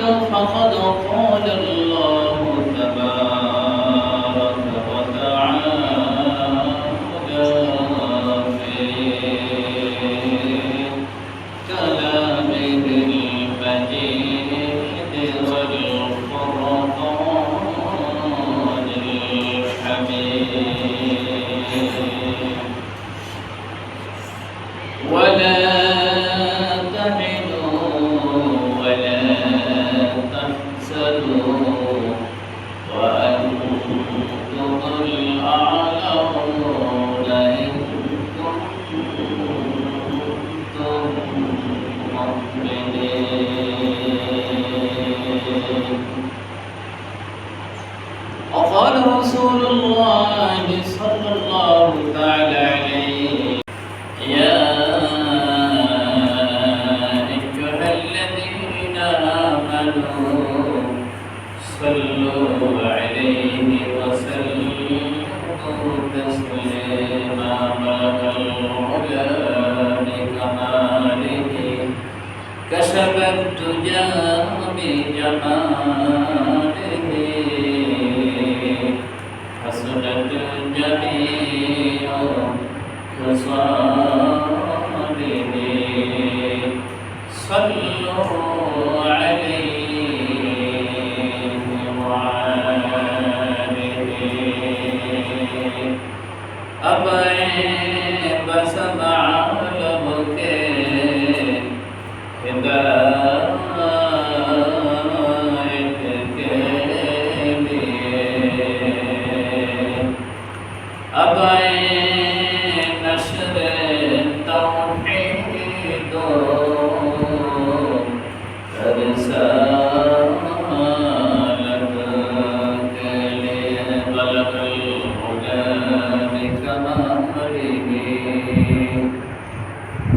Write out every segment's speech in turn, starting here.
فقد قال الله تبارك وتعالى في كلامه المجيد والفرقان الحميد ولا وأنتم الأعلون إن كنتم مؤمنين. وقال رسول الله صلى الله تعالى عليه يا أيها الذين آمنوا صلوا عليه وسلموا تسليما بلغ العلا بكماله كشف الدجى بجماله حسنت جميع خصاله صلوا عليه بس معلم کے ہدایت کے لیے اب نشر توحید رسالت کے لیے بلغ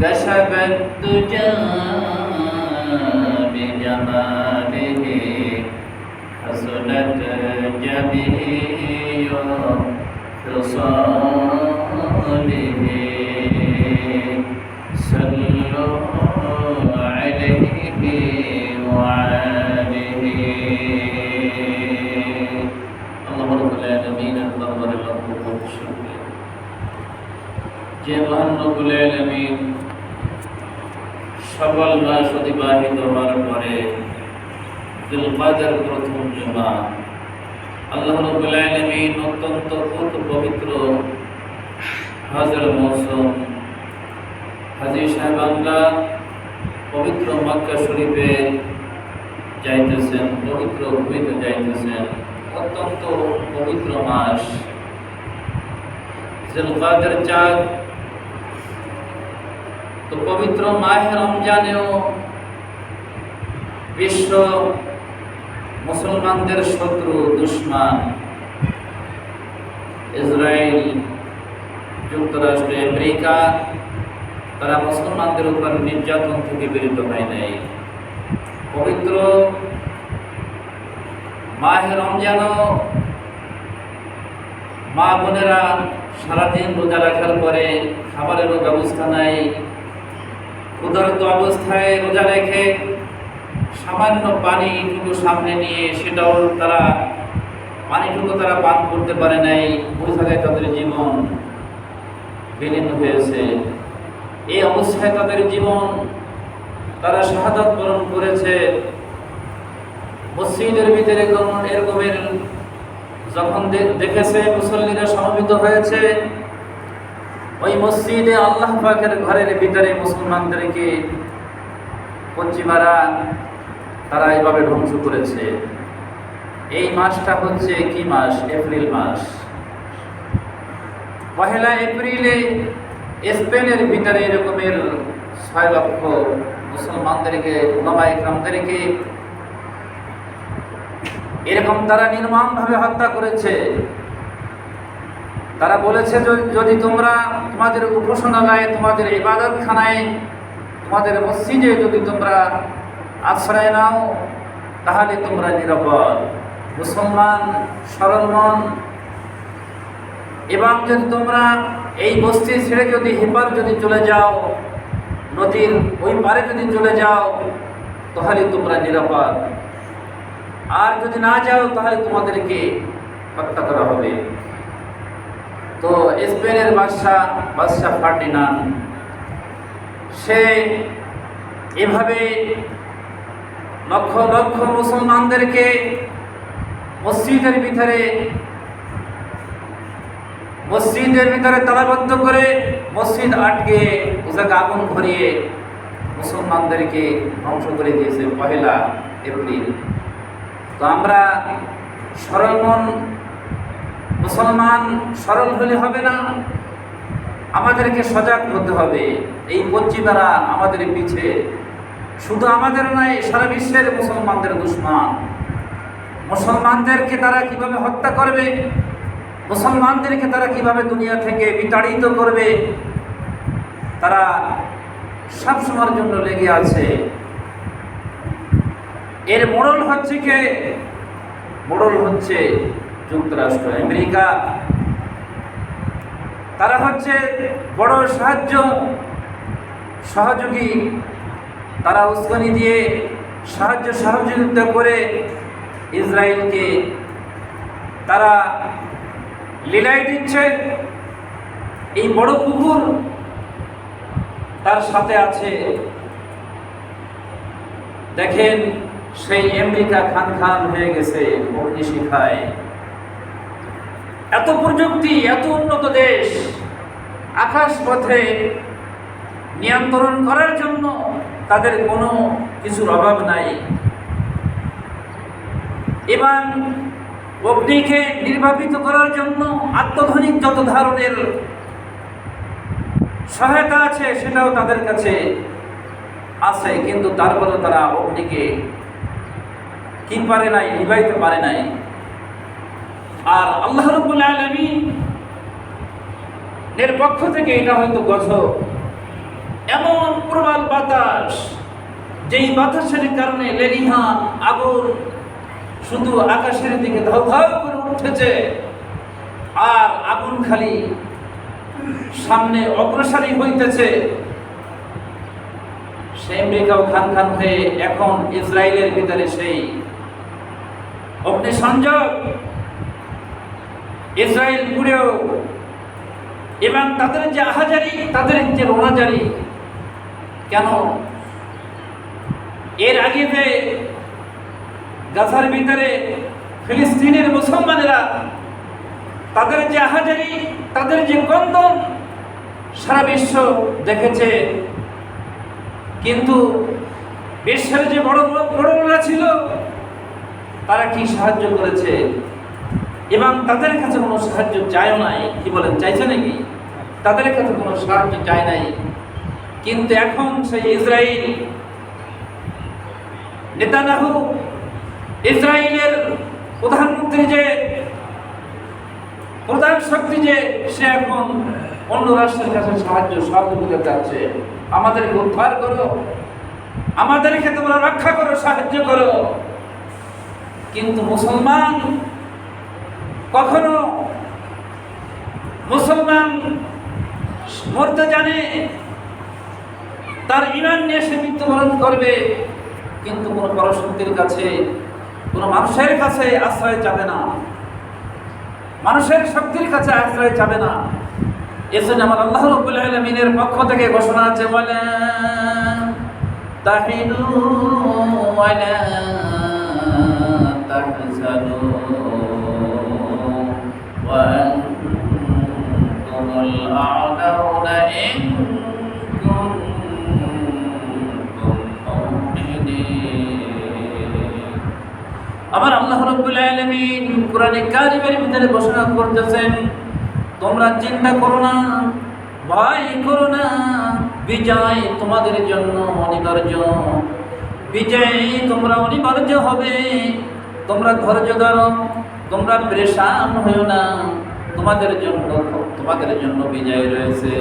كشف الدجى بجماله حسنت جميع خصاله صلوا عليه وآله. اللهم رب العالمين اللهم رب العالمين যে মহান রব্বুল আলামিন সকল মাস অতিবাহিত হওয়ার পরে যুলকাদার প্রথম জুমা আল্লাহ রাব্বুল আলামিন অত্যন্ত পবিত্র হজের মৌসুম হাজী সাহেবানরা পবিত্র মক্কা শরীফে যাইতেছেন, পবিত্র ভূমিতে যাইতেছেন। অত্যন্ত পবিত্র মাস যুলকাদার চাঁদ। তো পবিত্র মাহে রমজানেও বিশ্ব মুসলমানদের শত্রু দুশমান ইসরায়েল, যুক্তরাষ্ট্র, আমেরিকা তারা মুসলমানদের উপর নির্যাতন থেকে বিরত হয় নাই। পবিত্র মাহে রমজানও মা বোনেরা সারাদিন রোজা রাখার পরে খাবারেরও ব্যবস্থা নাই, ক্ষুধার্ত অবস্থায় রোজা রেখে সামান্য পানিটুকু সামনে নিয়ে সেটাও তারা পানিটুকু তারা পান করতে পারে নাই। ওই জায়গায় তাদের জীবন বিলীন হয়েছে। এই অবস্থায় তাদের জীবন তারা শাহাদাত বরণ করেছে। মসজিদের ভিতরে এরকমের যখন দেখেছে মুসল্লিরা সমবেত হয়েছে, ওই মসজিদে আল্লাহ পাকের ঘরের ভিতরে মুসলমানদেরকে পশ্চিমারা তারা এইভাবে ধ্বংস করেছে। এই মাসটা হচ্ছে কি মাস? এপ্রিল মাস। পহেলা এপ্রিলে স্পেনের ভিতরে এরকমের 6 লক্ষ মুসলমানদেরকে, উলামা ইকরামদেরকে এরকম তারা নির্মমভাবে হত্যা করেছে। তারা বলেছে যদি তোমরা তোমাদের উপাসনালয়ে, তোমাদের ইবাদতখানায়, তোমাদের মসজিদে যদি তোমরা আশ্রয় নাও তাহলে তোমরা নিরাপদ, মুসলমান সরলমন। এবং যদি তোমরা এই বস্তি ছেড়ে যদি হেপার যদি চলে যাও, নদীর ওই পারে যদি চলে যাও তাহলে তোমরা নিরাপদ। আর যদি না যাও তাহলে তোমাদেরকে হত্যা করা হবে। তো স্পেনের বাদশাহ ফার্ডিনান্ড সে এভাবে লক্ষ লক্ষ মুসলমানদেরকে মসজিদের ভিতরে তালাবদ্ধ করে মসজিদ আটকে ওটাকে আগুন ধরিয়ে মুসলমানদেরকে ধ্বংস করে দিয়েছে 1 এপ্রিল। তো আমরা সরল মন মুসলমান সরল হলে হবে না, আমাদেরকে সজাগ হতে হবে। এই পশ্চিমারা আমাদের পিছে, শুধু আমাদের নয়, সারা বিশ্বের মুসলমানদের দুশমন। মুসলমানদেরকে তারা কিভাবে হত্যা করবে, মুসলমানদেরকে তারা কিভাবে দুনিয়া থেকে বিতাড়িত করবে, তারা সব সময়ের জন্য লেগে আছে। এর মোড়ল হচ্ছে যুক্তরাষ্ট্র, আমেরিকা। তারা হচ্ছে বড় সহযোগী। তারা উস্কানি দিয়ে সহযোগিতা করে ইসরায়েলকে তারা লীলায় দিচ্ছে। এই বড় কুকুর তার সাথে আছে। দেখেন, সেই আমেরিকা খান হয়ে গেছে অগ্নিশিখায়। এত প্রযুক্তি, এত উন্নত দেশ, আকাশ পথে নিয়ন্ত্রণ করার জন্য তাদের কোনো কিছুর অভাব নাই। এবং অগ্নিকে নির্বাপিত করার জন্য আত্মধনিক যত ধরনের সহায়তা আছে সেটাও তাদের কাছে আছে, কিন্তু তারপরেও তারা অগ্নিকে কি পারে নাই, নিবাইতে পারে নাই। আর আল্লাহ রাব্বুল আলামিন এর পক্ষ থেকে এটা হয়তো গজব, এমন প্রবল বাতাস, যেই বাতাসের কারণে লেলিহান আগুন শুধু আকাশের দিকে ধাউ ধাউ করে উঠেছে, আর আগুন খালি সামনে অগ্রসরী হইতেছে। সেই আমেরিকাও খান হয়ে এখন ইসরায়েলের ভিতরে সেই অগ্নিসংযোগ, ইসরায়েল পুড়েও, এবং তাদের যে আহাজারি, তাদের যে রোনাজারি। কেন? এর আগে যে গাজার ভিতরে ফিলিস্তিনের মুসলমানেরা, তাদের যে আহাজারি, তাদের যে কন্দন সারা বিশ্ব দেখেছে। কিন্তু বিশ্বের যে বড়রা ছিল, তারা কি সাহায্য করেছে? এবং তাদের কাছে কোনো সাহায্য চায়ও নাই। কি বলেন, চাইছে নাকি? তাদের কাছে কোনো সাহায্য চায় নাই। কিন্তু এখন সেই ইসরায়েল, নেতানিয়াহু, ইসরায়েলের প্রধানমন্ত্রী, যে প্রধান শক্তি, যে সে এখন অন্য রাষ্ট্রের কাছে সহযোগিতা চাচ্ছে। আমাদেরকে উদ্ধার করো, আমাদেরকে তোমরা রক্ষা করো, সাহায্য করো। কিন্তু মুসলমান কখনো, মুসলমান মরতে জানে, তার ঈমান নিয়ে সে মৃত্যুবরণ করবে, কিন্তু কোনো পরশক্তির কাছে, কোনো মানুষের কাছে আশ্রয় চাবে না, মানুষের শক্তির কাছে আশ্রয় চাবে না। এজন্য আমার আল্লাহ রাব্বুল আলামিনের পক্ষ থেকে ঘোষণা আছে, ওয়ালা তাহিনু ওয়ালা তাহজানু ওয়া আনতুমুল আ'লাউনা ইন কুনতুম মুমিনিন। আমার আল্লাহ রাব্বুল আলামিন কোরআনে কারীমের ভিতরে ঘোষণা করতেছেন, তোমরা চিন্তা করো না, ভয় করো না, বিজয় তোমাদের জন্য অনিবার্য, বিজয় তোমরা অনিবার্য হবে। তোমরা ধৈর্য ধরো, তোমরা পেরেশান হইও না, তোমাদের জন্য বিজয় রয়েছে।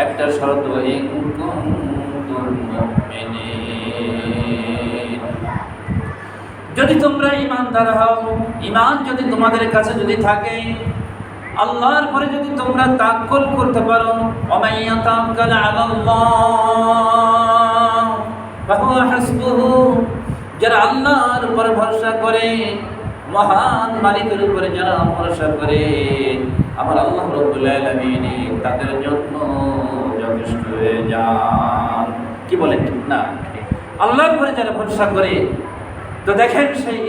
একটা শর্ত, ইন কুনতুম মুমিনিন, যদি তোমরা ঈমানদার হও, ঈমান যদি তোমাদের কাছে যদি থাকে, আল্লাহর পরে যদি তোমরা তাওয়াক্কুল করতে পারো, ওয়ামাইয়া তাওয়াক্কাল আলাল্লাহ ফাহুয়া হাসবুহু, যারা আল্লাহর উপরে ভরসা করে, মহান মালিকের উপরে যারা ভরসা করে, আমার আল্লাহ রাব্বুল আলামিন তাদের জন্য যথেষ্ট হয়ে যান। কি বলেন ঠিক না? আল্লাহর উপরে যারা ভরসা করে, তো দেখেন সেই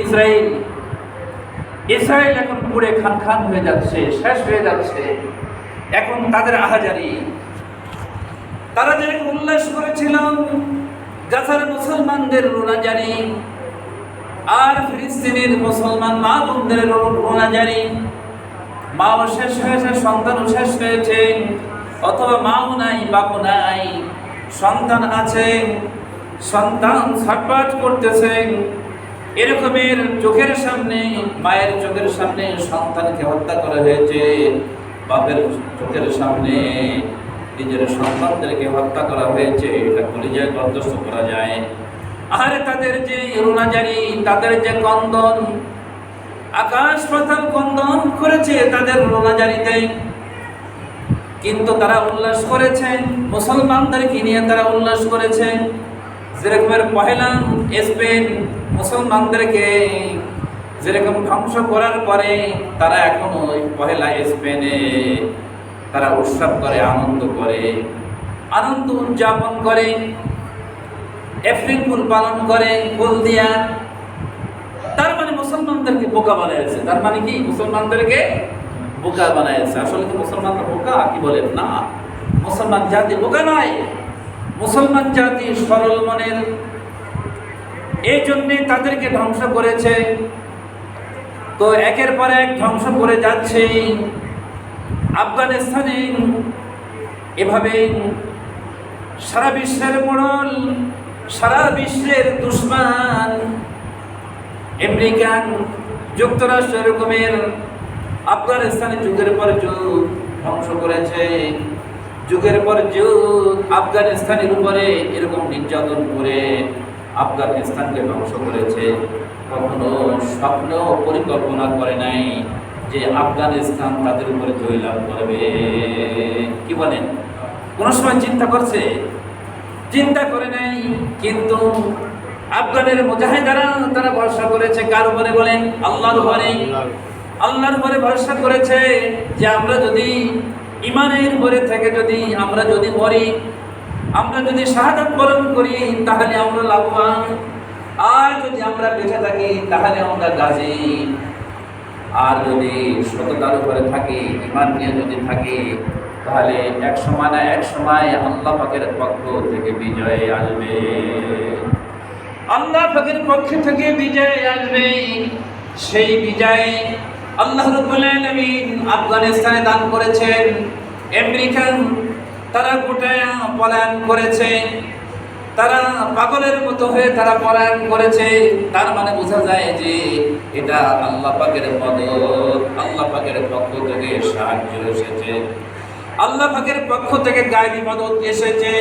ইসরায়েল এখন পুড়ে খান হয়ে যাচ্ছে, শেষ হয়ে যাচ্ছে। এখন তাদের আহাজারি, তারা যে উল্লাস করেছিল গাজার মুসলমানদের রোনাজারি, আর ফিলিস্তিনের মুসলমান মা বোনদের রোনাজারি। মাও শেষ হয়েছে, সন্তানও শেষ হয়েছে, অথবা মাও নাই, বাপও নাই, সন্তান আছে, সন্তান ছটফট করতেছে। এরকমের চোখের সামনে, মায়ের চোখের সামনে সন্তানকে হত্যা করা হয়েছে, বাপের চোখের সামনে নিজের সন্তানদেরকে হত্যা করা হয়েছে। এটা কলিজায় বরদাস্ত করা যায়? আর তাদের যে রোনাজারি, তাদের যে কন্দন, আকাশ পাতাল কন্দন করেছে তাদের রোনাজারিতে। কিন্তু তারা উল্লাস করেছে, মুসলমানদেরকে নিয়ে তারা উল্লাস করেছে। যেরকমের পহেলা স্পেন মুসলমানদেরকে যেরকম ধ্বংস করার পরে তারা এখন ওই পহেলা স্পেনে তারা উৎসব করে, আনন্দ করে, আনন্দ উদযাপন করে, এপ্রিল ফুল পালন করে ফুল দিয়া। তার মানে মুসলমানদেরকে বোকা বানাইছে। তার মানে কি? মুসলমানদেরকে বোকা বানাইছে। আসলে কি মুসলমানরা বোকা? কি বলেন? না, মুসলমান জাতি বোকা নয়, মুসলমান জাতি সরল মনের। এই জন্যে তাদেরকে ধ্বংস করেছে। তো একের পর এক ধ্বংস করে যাচ্ছে। আফগানিস্তানে এভাবে সারা বিশ্বের মোড়ল, সারা বিশ্বের দুশমান আমেরিকান যুক্তরাষ্ট্র এরকমের আফগানিস্তানে যুগের পর যুগ ধ্বংস করেছে। যুগের পর যুগ আফগানিস্তানের উপরে এরকম নির্যাতন করে আফগানিস্তানকে ধ্বংস করেছে। কখনো স্বপ্ন পরিকল্পনা করে নাই যে আফগানিস্তান তাদের উপরে জয়লাভ করবে। কি বলেন? কোন সময় চিন্তা করছে? চিন্তা করে নাই। কিন্তু আফগানের মুজাহিদারা তারা ভরসা করেছে কার উপরে? বলেন, আল্লাহর উপরে। আল্লাহর উপরে ভরসা করেছে যে আমরা যদি ইমানের উপরে থেকে যদি আমরা যদি মরি, আমরা যদি শাহাদাত বরণ করি তাহলে আমরা লাভবান, আর যদি আমরা বেঁচে থাকি তাহলে আমরা গাজী। আর যদি সততার উপরে থাকি, ইমান নিয়ে যদি থাকি, তাহলে এক সময় না এক সময় আল্লাহ পাকের পক্ষ থেকে বিজয় আসবে। আল্লাহ পাকের পক্ষ থেকে বিজয় আসবে। সেই বিজয় আল্লাহ রাব্বুল আলামিন আফগানিস্তানে দান করেছেন। আমেরিকান তারা গোটায়া পলায়ন করেছে, তারা পাগলের মতো হয়ে তারা পলায়ন করেছে। তার মানে বোঝা যায় যে এটা আল্লাহ পাকের মদদ, আল্লাহ পাকের পক্ষ থেকে সাহায্য এসেছে, আল্লাহ পাকের পক্ষ থেকে গায়বী মদদ এসেছে।